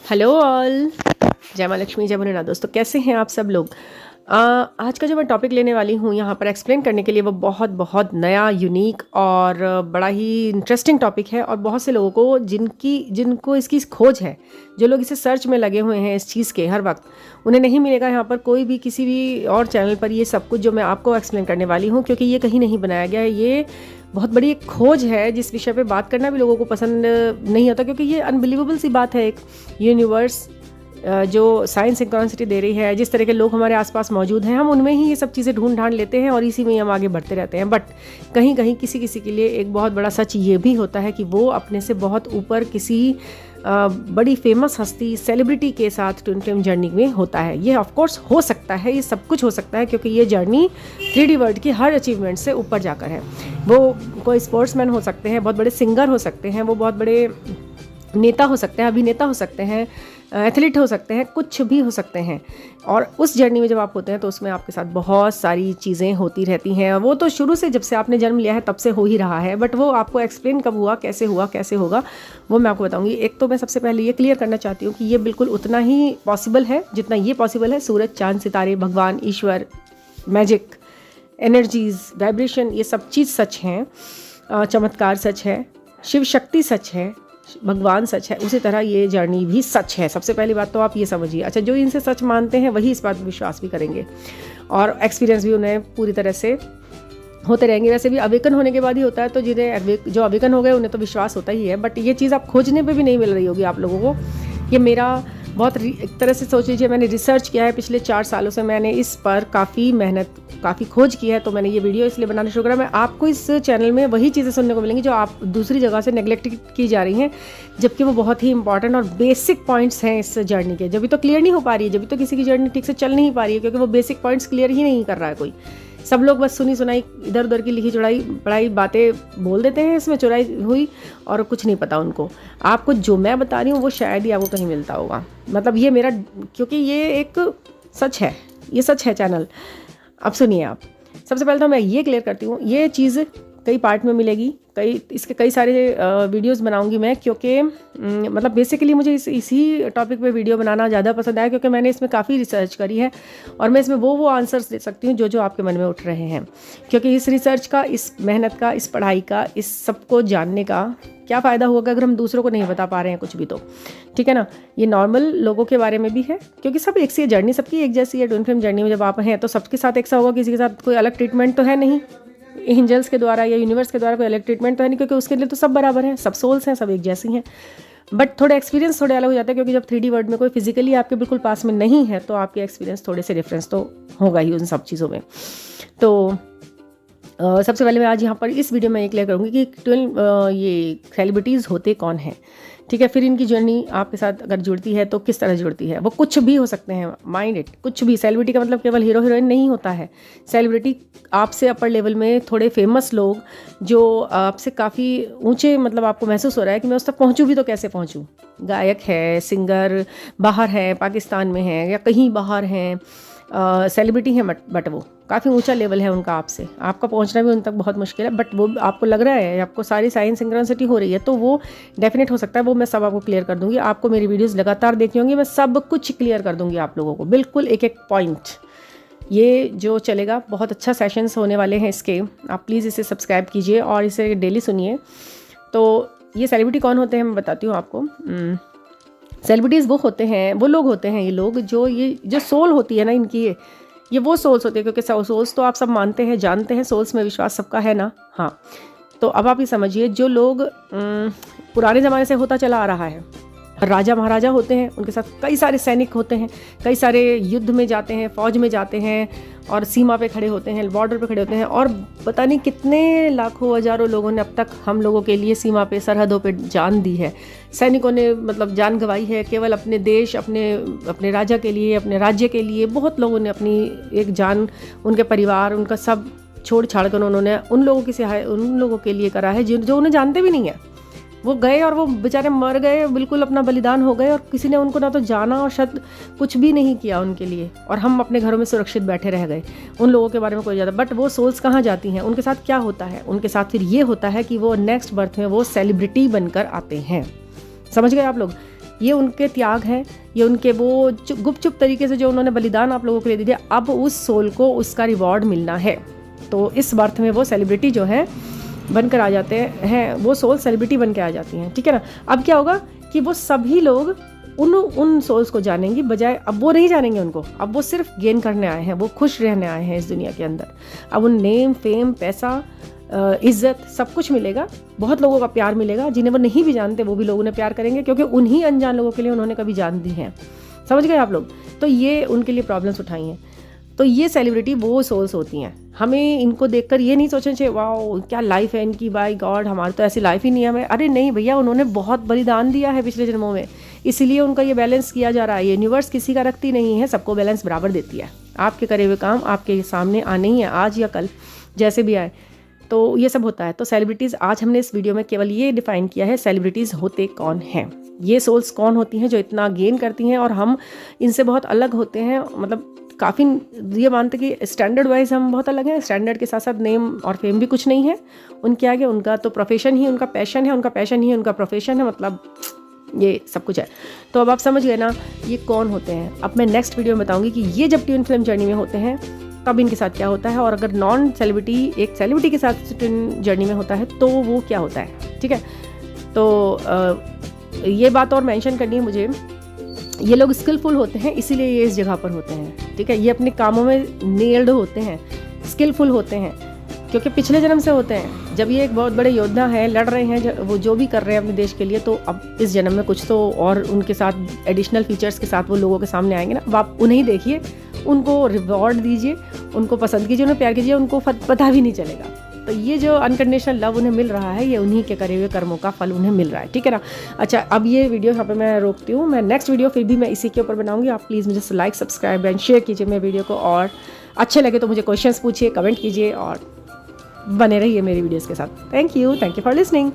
Hello all, जय माँ लक्ष्मी, जय भोलेनाथ। दोस्तों कैसे हैं आप सब लोग। आज का जो मैं टॉपिक लेने वाली हूँ यहाँ पर एक्सप्लेन करने के लिए वो बहुत बहुत नया, यूनिक और बड़ा ही इंटरेस्टिंग टॉपिक है। और बहुत से लोगों को जिनको इसकी खोज है, जो लोग इसे सर्च में लगे हुए हैं इस चीज़ के हर वक्त, उन्हें नहीं मिलेगा यहाँ पर कोई भी किसी भी और चैनल पर ये सब कुछ जो मैं आपको एक्सप्लेन करने वाली हूँ, क्योंकि ये कहीं नहीं बनाया गया है। ये बहुत बड़ी एक खोज है जिस विषय पे बात करना भी लोगों को पसंद नहीं आता, क्योंकि ये अनबिलीवेबल सी बात है। एक यूनिवर्स जो साइंस सिंक्रोनिसिटी दे रही है, जिस तरह के लोग हमारे आसपास मौजूद हैं, हम उनमें ही ये सब चीज़ें ढूंढ ढांड लेते हैं और इसी में हम आगे बढ़ते रहते हैं। बट कहीं कहीं किसी किसी के लिए एक बहुत बड़ा सच ये भी होता है कि वो अपने से बहुत ऊपर किसी बड़ी फेमस हस्ती, सेलिब्रिटी के साथ ट्विन फ्लेम जर्नी में होता है। ये ऑफ कोर्स हो सकता है, ये सब कुछ हो सकता है, क्योंकि ये जर्नी 3D वर्ल्ड की हर अचीवमेंट से ऊपर जाकर है। वो कोई स्पोर्ट्समैन हो सकते हैं, बहुत बड़े सिंगर हो सकते हैं, वो बहुत बड़े नेता हो सकते हैं, अभिनेता हो सकते हैं, एथलीट हो सकते हैं, कुछ भी हो सकते हैं। और उस जर्नी में जब आप होते हैं तो उसमें आपके साथ बहुत सारी चीज़ें होती रहती हैं। वो तो शुरू से, जब से आपने जन्म लिया है तब से हो ही रहा है, बट वो आपको एक्सप्लेन कब हुआ, कैसे होगा, वो मैं आपको बताऊंगी। एक तो मैं सबसे पहले ये क्लियर करना चाहती हूँ कि ये बिल्कुल उतना ही पॉसिबल है जितना ये पॉसिबल है। सूरज, चांद, सितारे, भगवान, ईश्वर, मैजिक, एनर्जीज, वाइब्रेशन, ये सब चीज़ सच हैं। चमत्कार सच है, शिव शक्ति सच है, भगवान सच है, उसी तरह ये जर्नी भी सच है। सबसे पहली बात तो आप ये समझिए। अच्छा, जो इनसे सच मानते हैं वही इस बात पर विश्वास भी करेंगे और एक्सपीरियंस भी उन्हें पूरी तरह से होते रहेंगे। वैसे भी अवेकन होने के बाद ही होता है, तो जो अवेकन हो गए उन्हें तो विश्वास होता ही है। बट ये चीज़ आप खोजने पे भी नहीं मिल रही होगी आप लोगों को। ये मेरा बहुत एक तरह से सोच लीजिए, मैंने रिसर्च किया है पिछले 4 सालों से। मैंने इस पर काफ़ी मेहनत, काफ़ी खोज की है, तो मैंने ये वीडियो इसलिए बनाना शुरू करा। मैं आपको इस चैनल में वही चीज़ें सुनने को मिलेंगी जो आप दूसरी जगह से नेगलेक्ट की जा रही हैं, जबकि वो बहुत ही इंपॉर्टेंट और बेसिक पॉइंट्स हैं इस जर्नी के। जब भी तो क्लियर नहीं हो पा रही है, जब भी तो किसी की जर्नी ठीक से चल नहीं पा रही है, क्योंकि वो बेसिक पॉइंट्स क्लियर ही नहीं कर रहा है कोई। सब लोग बस सुनी सुनाई, इधर उधर की लिखी चढ़ाई पढ़ाई बातें बोल देते हैं, इसमें चुराई हुई, और कुछ नहीं पता उनको। आपको जो मैं बता रही हूँ वो शायद ही आपको कहीं मिलता होगा। मतलब ये मेरा, क्योंकि ये एक सच है, ये सच है चैनल। अब सुनिए आप। सबसे पहले तो मैं ये क्लियर करती हूँ, ये चीज़ कई पार्ट में मिलेगी, इसके कई सारे वीडियोस बनाऊंगी मैं, क्योंकि मतलब बेसिकली मुझे इसी टॉपिक पे वीडियो बनाना ज़्यादा पसंद आया, क्योंकि मैंने इसमें काफ़ी रिसर्च करी है और मैं इसमें वो आंसर्स दे सकती हूँ जो आपके मन में उठ रहे हैं। क्योंकि इस रिसर्च का, इस मेहनत का, इस पढ़ाई का, इस सबको जानने का क्या फ़ायदा होगा अगर हम दूसरों को नहीं बता पा रहे हैं कुछ भी। तो ठीक है ना, ये नॉर्मल लोगों के बारे में भी है, क्योंकि सब एक सी जर्नी, सबकी एक जैसी है। ट्विन फ्लेम जर्नी में जब आप हैं तो सबके साथ एक सा होगा, किसी के साथ कोई अलग ट्रीटमेंट तो है नहीं, एंजल्स के द्वारा या यूनिवर्स के द्वारा कोई अलग ट्रीटमेंट तो है नहीं, क्योंकि उसके लिए तो सब बराबर हैं, सब सोल्स हैं, सब एक जैसी हैं। बट थोड़े एक्सपीरियंस थोड़े अलग हो जाते हैं, क्योंकि जब 3D वर्ल्ड में कोई फिजिकली आपके बिल्कुल पास में नहीं है तो आपके एक्सपीरियंस थोड़े से डिफरेंस तो होगा ही उन सब चीज़ों में। तो सबसे पहले मैं आज यहाँ पर इस वीडियो में ये क्लियर करूँगी कि ये सेलिब्रिटीज़ होते कौन हैं, ठीक है। फिर इनकी जर्नी आपके साथ अगर जुड़ती है तो किस तरह जुड़ती है। वो कुछ भी हो सकते हैं, माइंड इट, कुछ भी। सेलिब्रिटी का मतलब केवल हीरो हीरोइन नहीं होता है। सेलिब्रिटी आपसे अपर लेवल में थोड़े फेमस लोग, जो आपसे काफ़ी ऊंचे, मतलब आपको महसूस हो रहा है कि मैं उस तक पहुँचूँ भी तो कैसे पहुँचूँ। गायक है, सिंगर, बाहर है, पाकिस्तान में है या कहीं बाहर हैं, सेलिब्रिटी हैं, बट वो काफ़ी ऊंचा लेवल है उनका आपसे, आपका पहुंचना भी उन तक बहुत मुश्किल है। बट वो आपको लग रहा है, आपको सारी साइंस सिंक्रोनिसिटी हो रही है, तो वो डेफिनेट हो सकता है। वो मैं सब आपको क्लियर कर दूंगी। आपको मेरी वीडियोस लगातार देखनी होंगी, मैं सब कुछ क्लियर कर दूंगी आप लोगों को, बिल्कुल एक एक पॉइंट। ये जो चलेगा, बहुत अच्छा सेशंस होने वाले हैं इसके। आप प्लीज़ इसे सब्सक्राइब कीजिए और इसे डेली सुनिए। तो ये सेलिब्रिटी कौन होते हैं मैं बताती हूँ आपको। सेलिब्रिटीज़ वो होते हैं, वो लोग होते हैं, ये लोग जो सोल होती है ना इनकी, ये वो सोल्स होती है। क्योंकि सोल्स तो आप सब मानते हैं, जानते हैं, सोल्स में विश्वास सबका है ना। हाँ, तो अब आप ये समझिए, जो लोग पुराने ज़माने से होता चला आ रहा है, राजा महाराजा होते हैं, उनके साथ कई सारे सैनिक होते हैं, कई सारे युद्ध में जाते हैं, फौज में जाते हैं और सीमा पे खड़े होते हैं, बॉर्डर पे खड़े होते हैं, और पता नहीं कितने लाखों हजारों लोगों ने अब तक हम लोगों के लिए सीमा पे, सरहदों पे जान दी है। सैनिकों ने मतलब जान गंवाई है, केवल अपने देश, अपने राजा के लिए, अपने राज्य के लिए। बहुत लोगों ने अपनी एक जान, उनके परिवार, उनका सब छोड़ छाड़ कर उन्होंने उन लोगों के लिए करा है जो उन्हें जानते भी नहीं है। वो गए और वो बेचारे मर गए, बिल्कुल अपना बलिदान हो गए, और किसी ने उनको ना तो जाना और शायद कुछ भी नहीं किया उनके लिए, और हम अपने घरों में सुरक्षित बैठे रह गए। उन लोगों के बारे में कोई ज़्यादा, बट वो सोल्स कहाँ जाती हैं, उनके साथ क्या होता है? उनके साथ फिर ये होता है कि वो नेक्स्ट बर्थ में वो सेलिब्रिटी बनकर आते हैं। समझ गए आप लोग? ये उनके त्याग हैं, ये उनके वो गुपचुप तरीके से जो उन्होंने बलिदान आप लोगों के लिए दे दिया, अब उस सोल को उसका रिवॉर्ड मिलना है। तो इस बर्थ में वो सेलिब्रिटी जो है बनकर आ जाते हैं, वो सोल सेलिब्रिटी बन के आ जाती हैं, ठीक है ना। अब क्या होगा कि वो सभी लोग उन सोल्स को जानेंगी, बजाय अब वो नहीं जानेंगे उनको, अब वो सिर्फ गेन करने आए हैं, वो खुश रहने आए हैं इस दुनिया के अंदर। अब उन नेम, फेम, पैसा, इज्जत सब कुछ मिलेगा, बहुत लोगों का प्यार मिलेगा, जिन्हें वो नहीं भी जानते वो भी लोग उन्हें प्यार करेंगे, क्योंकि उन्हीं अनजान लोगों के लिए उन्होंने कभी जान दी है। समझ गए आप लोग। तो ये उनके लिए प्रॉब्लम्स उठाई हैं। तो ये सेलिब्रिटी वो सोल्स होती हैं। हमें इनको देखकर ये नहीं सोचना चाहिए वाओ क्या लाइफ है इनकी, बाय गॉड हमारी तो ऐसी लाइफ ही नहीं है हमें। अरे नहीं भैया, उन्होंने बहुत बलिदान दिया है पिछले जन्मों में, इसीलिए उनका ये बैलेंस किया जा रहा है। यूनिवर्स किसी का रखती नहीं है, सबको बैलेंस बराबर देती है। आपके करे हुए काम आपके सामने आने ही है, आज या कल जैसे भी आए। तो ये सब होता है। तो सेलिब्रिटीज़, आज हमने इस वीडियो में केवल ये डिफाइन किया है सेलिब्रिटीज़ होते कौन हैं, ये सोल्स कौन होती हैं जो इतना गेन करती हैं, और हम इनसे बहुत अलग होते हैं। मतलब काफ़ी ये मानते कि स्टैंडर्ड वाइज हम बहुत अलग हैं, स्टैंडर्ड के साथ साथ नेम और फेम भी कुछ नहीं है उनके आगे। उनका तो प्रोफेशन ही उनका पैशन है, उनका पैशन ही उनका प्रोफेशन है, मतलब ये सब कुछ है। तो अब आप समझ गए ना ये कौन होते हैं। अब मैं नेक्स्ट वीडियो में बताऊंगी कि ये जब ट्विन फ्लेम जर्नी में होते हैं तब इनके साथ क्या होता है, और अगर नॉन सेलिब्रिटी एक सेलिब्रिटी के साथ ट्विन जर्नी में होता है तो वो क्या होता है, ठीक है। तो ये बात और मेंशन करनी है मुझे, ये लोग स्किलफुल होते हैं इसीलिए ये इस जगह पर होते हैं, ठीक है। ये अपने कामों में नेल्ड होते हैं, स्किलफुल होते हैं, क्योंकि पिछले जन्म से होते हैं। जब ये एक बहुत बड़े योद्धा हैं, लड़ रहे हैं, वो जो भी कर रहे हैं अपने देश के लिए, तो अब इस जन्म में कुछ तो और उनके साथ एडिशनल फीचर्स के साथ वो लोगों के सामने आएंगे ना। अब आप उन्हें देखिए, उनको रिवॉर्ड दीजिए, उनको पसंद कीजिए, उन्हें प्यार कीजिए, उनको पता भी नहीं चलेगा। तो ये जो अनकंडीशनल लव उन्हें मिल रहा है, ये उन्हीं के करे हुए कर्मों का फल उन्हें मिल रहा है, ठीक है ना। अच्छा, अब ये वीडियो यहाँ पे मैं रोकती हूँ। मैं नेक्स्ट वीडियो फिर भी मैं इसी के ऊपर बनाऊंगी। आप प्लीज़ मुझे लाइक, सब्सक्राइब एंड शेयर कीजिए मेरे वीडियो को, और अच्छे लगे तो मुझे क्वेश्चंस पूछिए, कमेंट कीजिए, और बने रहिए मेरी वीडियोज़ के साथ। Thank you for listening.